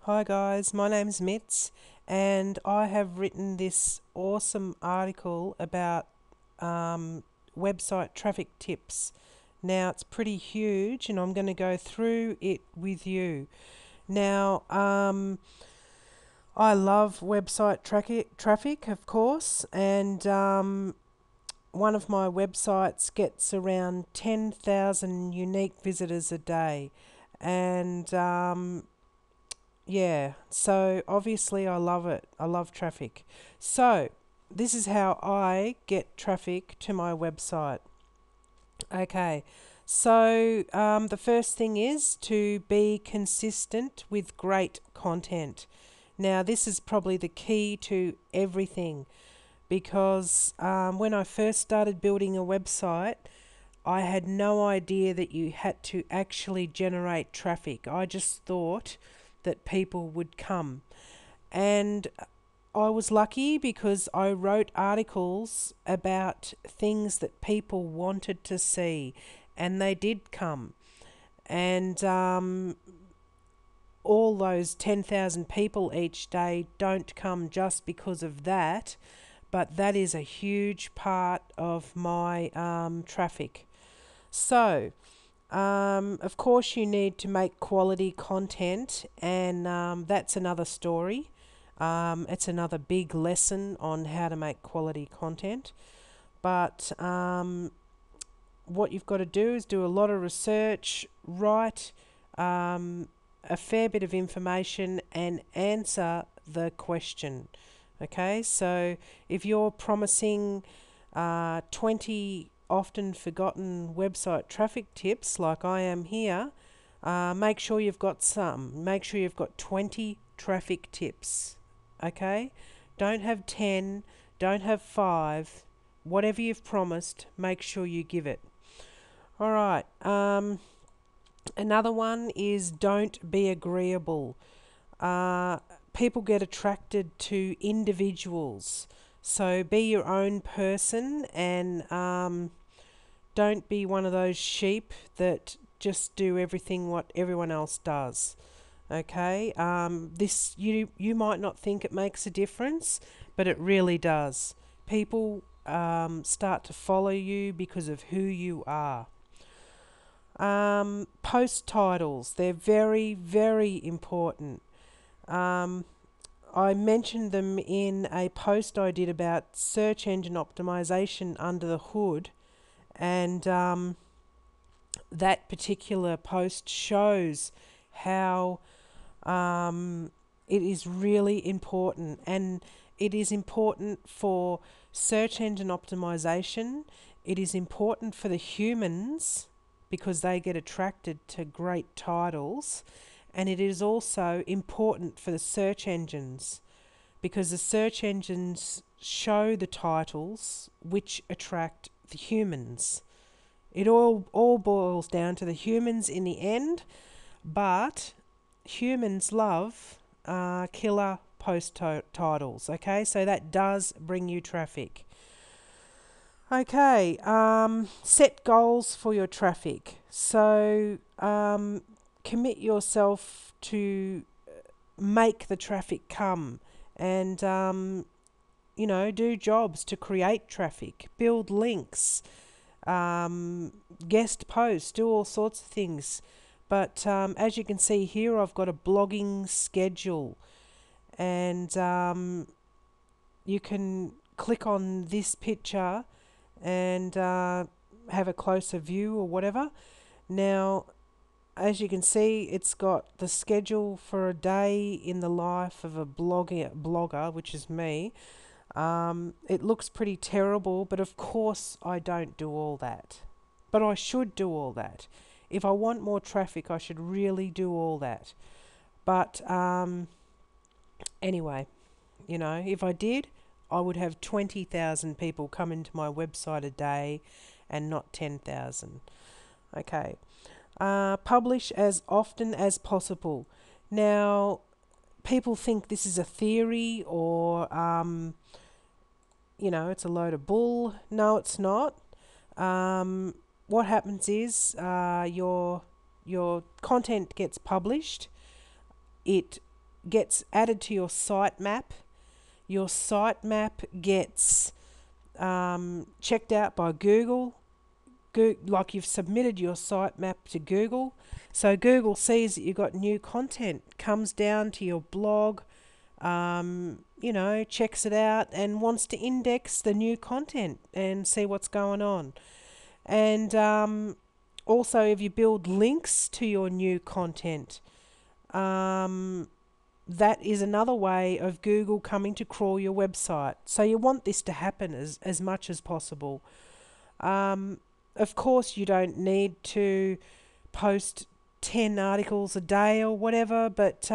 Hi guys, my name's Mitz and I have written this awesome article about website traffic tips. Now it's pretty huge and I'm going to go through it with you. Now I love website traffic of course, and one of my websites gets around 10,000 unique visitors a day, and yeah, so obviously I love it. I love traffic. So, this is how I get traffic to my website. Okay, so the first thing is to be consistent with great content. Now, this is probably the key to everything because when I first started building a website, I had no idea that you had to actually generate traffic. I just thought that people would come. And I was lucky because I wrote articles about things that people wanted to see, and they did come. And all those 10,000 people each day don't come just because of that, but that is a huge part of my traffic. So, of course, you need to make quality content, and that's another story. It's another big lesson on how to make quality content. But what you've got to do is do a lot of research, write a fair bit of information, and answer the question. Okay, so if you're promising 20 often forgotten website traffic tips like I am here, make sure you've got some. Make sure you've got 20 traffic tips. Okay? Don't have 10, don't have 5. Whatever you've promised, make sure you give it. Alright, another one is don't be agreeable. People get attracted to individuals. So be your own person, and don't be one of those sheep that just do everything what everyone else does. Okay, this you might not think it makes a difference, but it really does. People start to follow you because of who you are. Post titles, they're very, very important. I mentioned them in a post I did about search engine optimization under the hood, and that particular post shows how it is really important, and it is important for search engine optimization. It is important for the humans because they get attracted to great titles, and it is also important for the search engines because the search engines show the titles which attract the humans. It all boils down to the humans in the end, but humans love killer post titles. Okay, so that does bring you traffic. Okay, set goals for your traffic. So commit yourself to make the traffic come, and do jobs to create traffic, build links, guest posts, do all sorts of things. But as you can see here, I've got a blogging schedule, and you can click on this picture and have a closer view or whatever. Now, as you can see, it's got the schedule for a day in the life of a blogger, which is me. It looks pretty terrible, but of course I don't do all that. But I should do all that. If I want more traffic, I should really do all that. But anyway, if I did, I would have 20,000 people come into my website a day and not 10,000. Okay. Publish as often as possible. Now, people think this is a theory or, it's a load of bull. No, it's not. What happens is your content gets published. It gets added to your sitemap. Your sitemap gets checked out by Google. Like you've submitted your sitemap to Google. So Google sees that you've got new content, comes down to your blog, checks it out and wants to index the new content and see what's going on. And also, if you build links to your new content, that is another way of Google coming to crawl your website. So you want this to happen as much as possible. Of course, you don't need to post 10 articles a day or whatever, but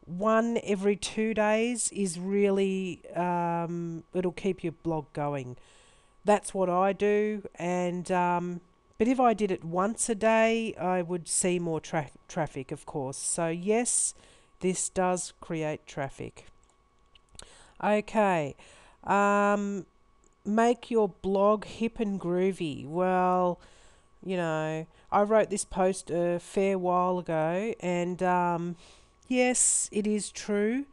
one every 2 days is really, it'll keep your blog going. That's what I do, and but if I did it once a day, I would see more traffic, of course. So yes, this does create traffic. Okay, make your blog hip and groovy. Well, I wrote this post a fair while ago, and yes, it is true.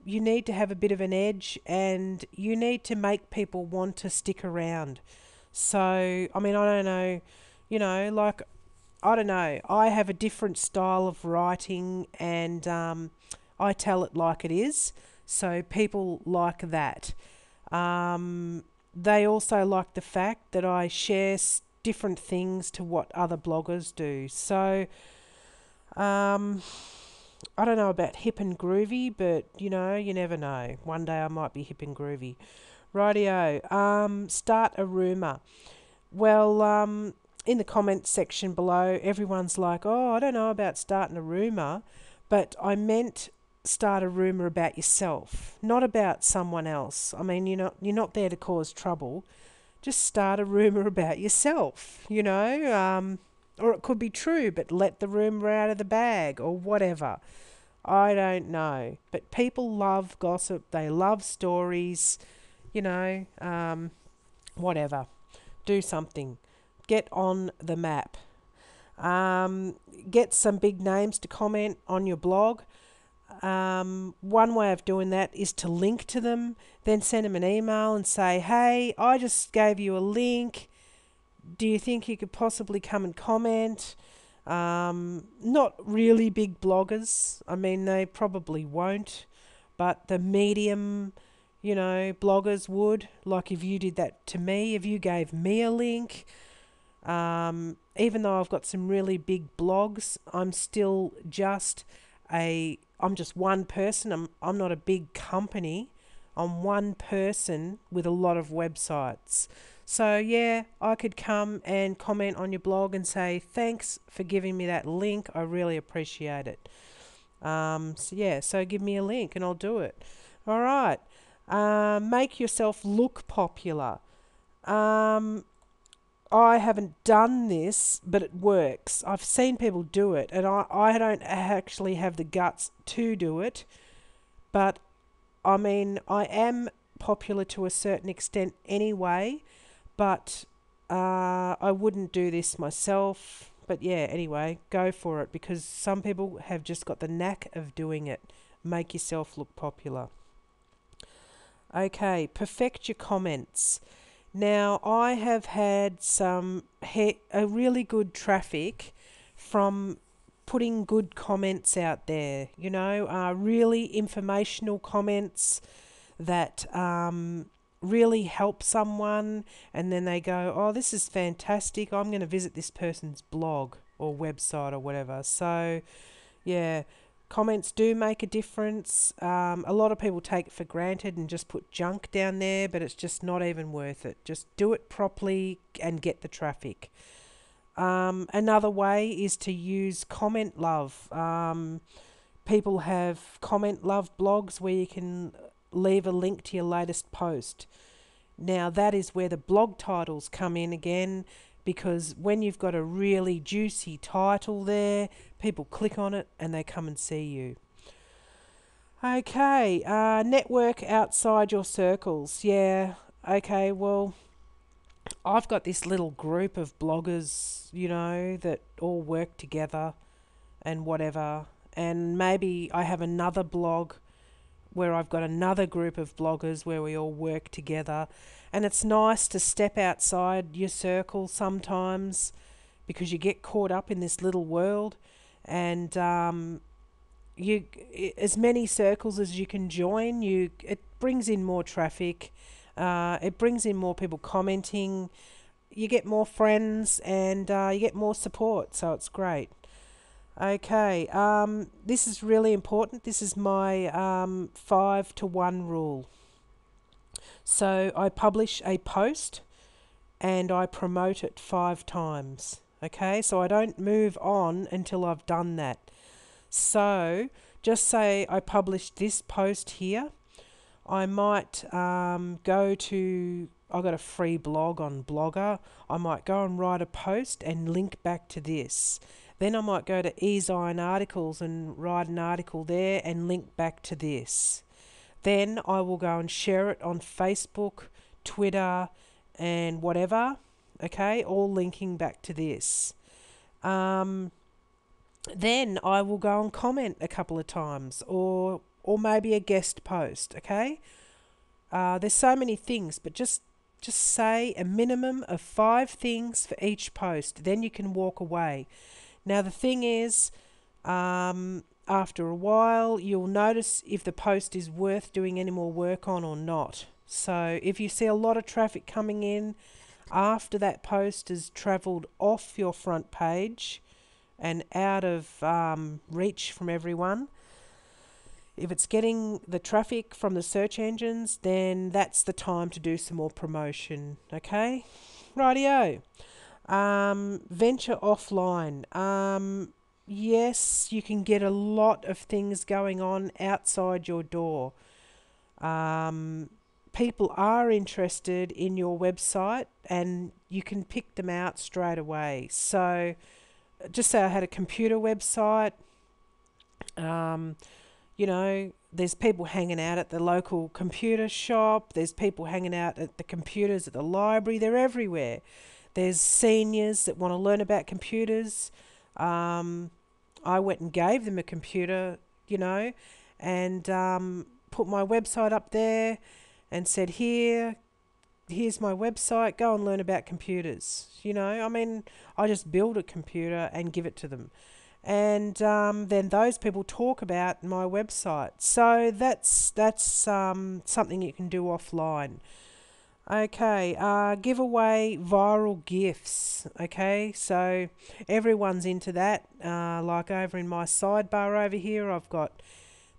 You need to have a bit of an edge, and you need to make people want to stick around. So, I mean, I don't know, I don't know. I have a different style of writing, and I tell it like it is. So people like that. They also like the fact that I share different things to what other bloggers do. So, I don't know about hip and groovy, but you never know. One day I might be hip and groovy. Rightio. Start a rumour. Well, in the comments section below, everyone's like, "Oh, I don't know about starting a rumour," but I meant start a rumour about yourself, not about someone else. I mean, you're not there to cause trouble. Just start a rumour about yourself. Or it could be true, but let the rumour out of the bag or whatever. I don't know. But people love gossip. They love stories. Whatever. Do something. Get on the map. Get some big names to comment on your blog. One way of doing that is to link to them, then send them an email and say, "Hey, I just gave you a link. Do you think you could possibly come and comment?" Not really big bloggers. I mean, they probably won't, but the medium, bloggers would. Like if you did that to me, if you gave me a link, even though I've got some really big blogs, I'm still just I'm just one person. I'm not a big company. I'm one person with a lot of websites. So yeah, I could come and comment on your blog and say, "Thanks for giving me that link. I really appreciate it." So give me a link and I'll do it. All right. Make yourself look popular. I haven't done this, but it works. I've seen people do it, and I don't actually have the guts to do it. But I mean, I am popular to a certain extent anyway. But I wouldn't do this myself. But yeah, anyway, go for it, because some people have just got the knack of doing it. Make yourself look popular. Okay, perfect your comments. Now, I have had a really good traffic from putting good comments out there, really informational comments that really help someone, and then they go, "Oh, this is fantastic. I'm going to visit this person's blog or website or whatever." So, yeah, comments do make a difference. A lot of people take it for granted and just put junk down there, but it's just not even worth it. Just do it properly and get the traffic. Another way is to use comment love. People have comment love blogs where you can leave a link to your latest post. Now that is where the blog titles come in again, because when you've got a really juicy title there, people click on it and they come and see you. Okay, network outside your circles. Yeah, okay, well, I've got this little group of bloggers, that all work together and whatever. and maybe I have another blog where I've got another group of bloggers where we all work together. And it's nice to step outside your circle sometimes because you get caught up in this little world, and you as many circles as you can join, it brings in more traffic, it brings in more people commenting, you get more friends, and you get more support, so it's great. Okay, this is really important. This is my 5-to-1 rule. So I publish a post and I promote it 5 times. Okay, so I don't move on until I've done that. So just say I published this post here. I might go to, I've got a free blog on Blogger. I might go and write a post and link back to this. Then I might go to eZine Articles and write an article there and link back to this. Then I will go and share it on Facebook, Twitter, and whatever. Okay, all linking back to this. Then I will go and comment a couple of times, or maybe a guest post. Okay, there's so many things, but just say a minimum of 5 things for each post. Then you can walk away. Now the thing is, after a while, you'll notice if the post is worth doing any more work on or not. So if you see a lot of traffic coming in after that post has travelled off your front page and out of reach from everyone, if it's getting the traffic from the search engines, then that's the time to do some more promotion. Okay? Rightio. Venture offline. Yes, you can get a lot of things going on outside your door. People are interested in your website and you can pick them out straight away. So just say I had a computer website. There's people hanging out at the local computer shop. There's people hanging out at the computers at the library. They're everywhere. There's seniors that want to learn about computers. I went and gave them a computer, and put my website up there and said, here's my website, go and learn about computers. I just build a computer and give it to them. And then those people talk about my website. So that's something you can do offline. Okay, give away viral gifts. Okay, so everyone's into that. Like over in my sidebar over here, I've got,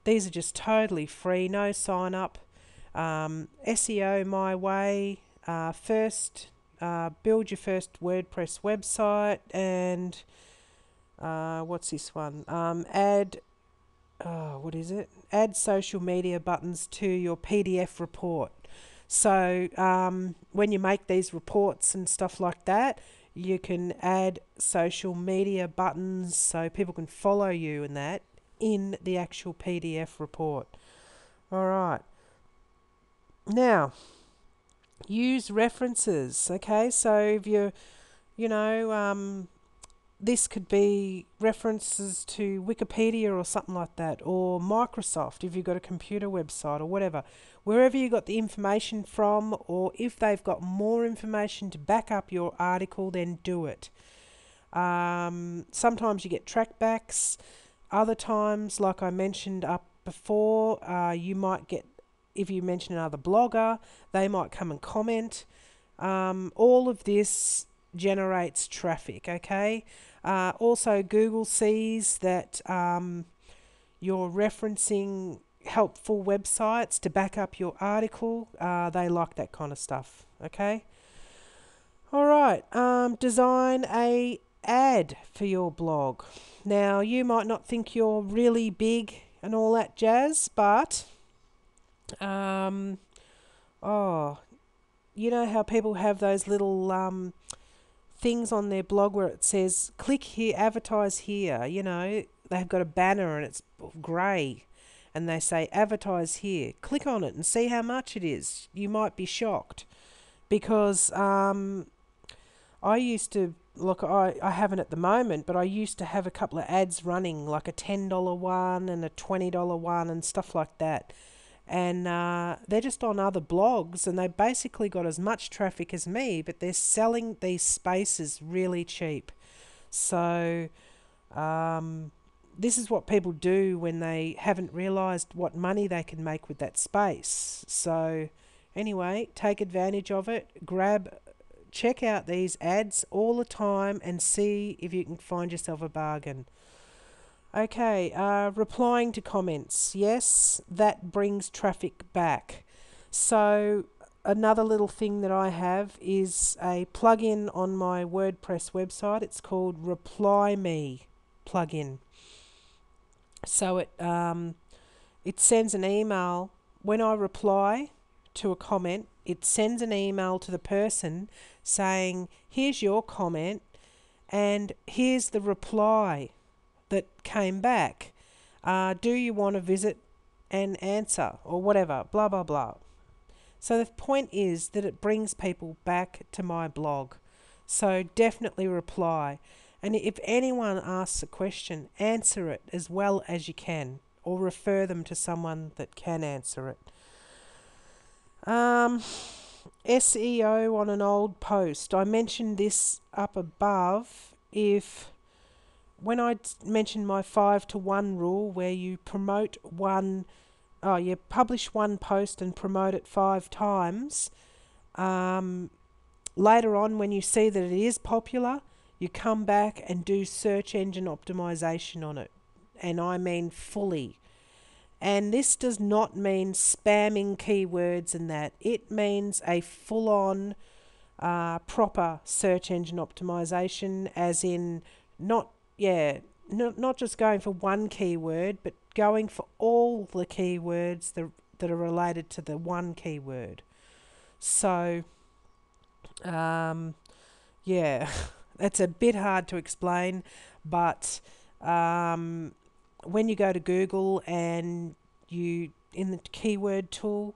these are just totally free, no sign up. SEO my way. First, build your first WordPress website, and what's this one? Add social media buttons to your PDF report. So when you make these reports and stuff like that, you can add social media buttons so people can follow you and that in the actual PDF report. All right. Now, use references. Okay, so if this could be references to Wikipedia or something like that, or Microsoft if you've got a computer website or whatever. Wherever you got the information from, or if they've got more information to back up your article, then do it. Sometimes you get trackbacks. Other times, like I mentioned up before, you might get, if you mention another blogger, they might come and comment. All of this generates traffic, okay? Also, Google sees that you're referencing helpful websites to back up your article. They like that kind of stuff, okay? All right, design a ad for your blog. Now, you might not think you're really big and all that jazz, but you know how people have those little things on their blog where it says click here, advertise here. They've got a banner and it's grey and they say advertise here. Click on it and see how much it is. You might be shocked, because I used to look, I haven't at the moment, but I used to have a couple of ads running, like a $10 one and a $20 one and stuff like that. And they're just on other blogs, and they basically got as much traffic as me, but they're selling these spaces really cheap. So this is what people do when they haven't realised what money they can make with that space. So anyway, take advantage of it. Check out these ads all the time and see if you can find yourself a bargain. Okay, replying to comments. Yes, that brings traffic back. So another little thing that I have is a plugin on my WordPress website. It's called Reply Me plugin. So it sends an email when I reply to a comment. It sends an email to the person saying, "Here's your comment, and here's the reply that came back. Do you want to visit and answer?" or whatever, blah, blah, blah. So the point is that it brings people back to my blog. So definitely reply. And if anyone asks a question, answer it as well as you can, or refer them to someone that can answer it. SEO on an old post. I mentioned this up above. When I mentioned my 5-to-1 rule, where you you publish one post and promote it 5 times, later on when you see that it is popular, you come back and do search engine optimization on it. And I mean fully. And this does not mean spamming keywords and that. It means a full-on proper search engine optimization, as in not just going for one keyword, but going for all the keywords that are related to the one keyword. So, that's a bit hard to explain, but when you go to Google and in the keyword tool,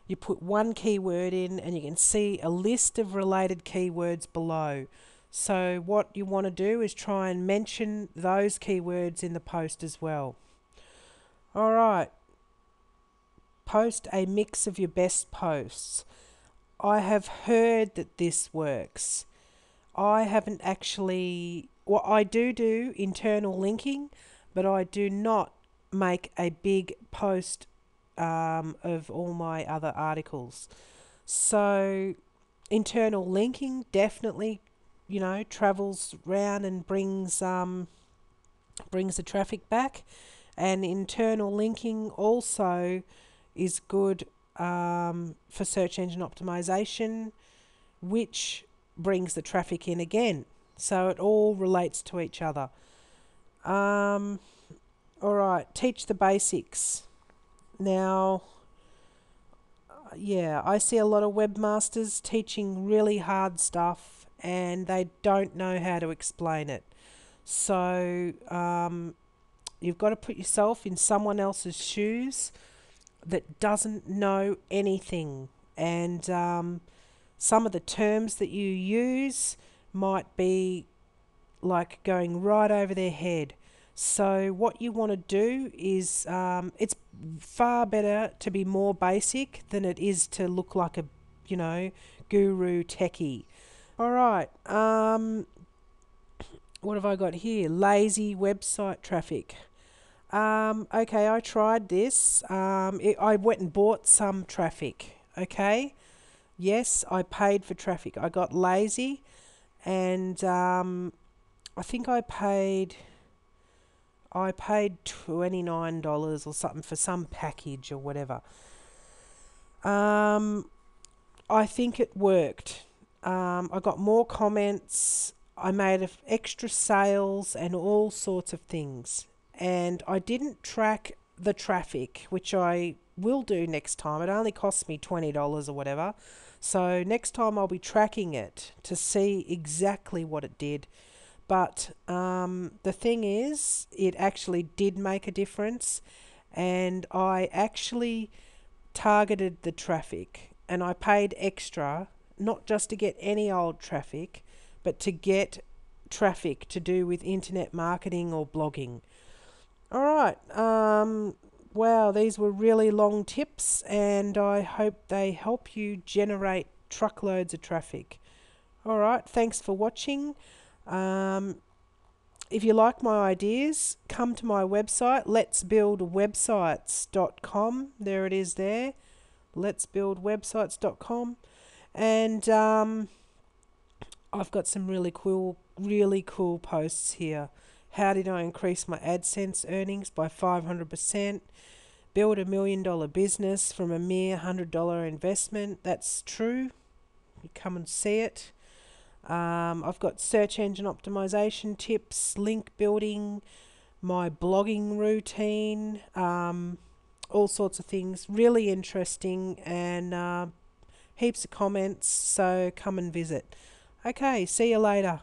you put one keyword in and you can see a list of related keywords below. So what you want to do is try and mention those keywords in the post as well. Alright, post a mix of your best posts. I have heard that this works. I haven't actually, I do internal linking, but I do not make a big post of all my other articles. So internal linking definitely, travels round and brings the traffic back. And internal linking also is good for search engine optimization, which brings the traffic in again. So it all relates to each other. Alright, teach the basics. Now, I see a lot of webmasters teaching really hard stuff and they don't know how to explain it. So you've got to put yourself in someone else's shoes that doesn't know anything, and some of the terms that you use might be like going right over their head. So what you want to do is, it's far better to be more basic than it is to look like a, guru techie. Alright, what have I got here? Lazy website traffic. Okay, I tried this. I went and bought some traffic. Okay, yes, I paid for traffic. I got lazy, and I think I paid $29 or something for some package or whatever. I think it worked. I got more comments. I made extra sales and all sorts of things. And I didn't track the traffic, which I will do next time. It only cost me $20 or whatever. So next time I'll be tracking it to see exactly what it did. But the thing is, it actually did make a difference. And I actually targeted the traffic. And I paid extra, not just to get any old traffic, but to get traffic to do with internet marketing or blogging. All right. Wow, these were really long tips, and I hope they help you generate truckloads of traffic. All right. Thanks for watching. Um, if you like my ideas, come to my website, letsbuildwebsites.com. There it is there, letsbuildwebsites.com. And I've got some really cool posts here. How did I increase my AdSense earnings by 500%? Build $1 million business from a mere $100 investment. That's true. You come and see it. I've got search engine optimization tips, link building, my blogging routine, all sorts of things. Really interesting, and heaps of comments, so come and visit. Okay, see you later.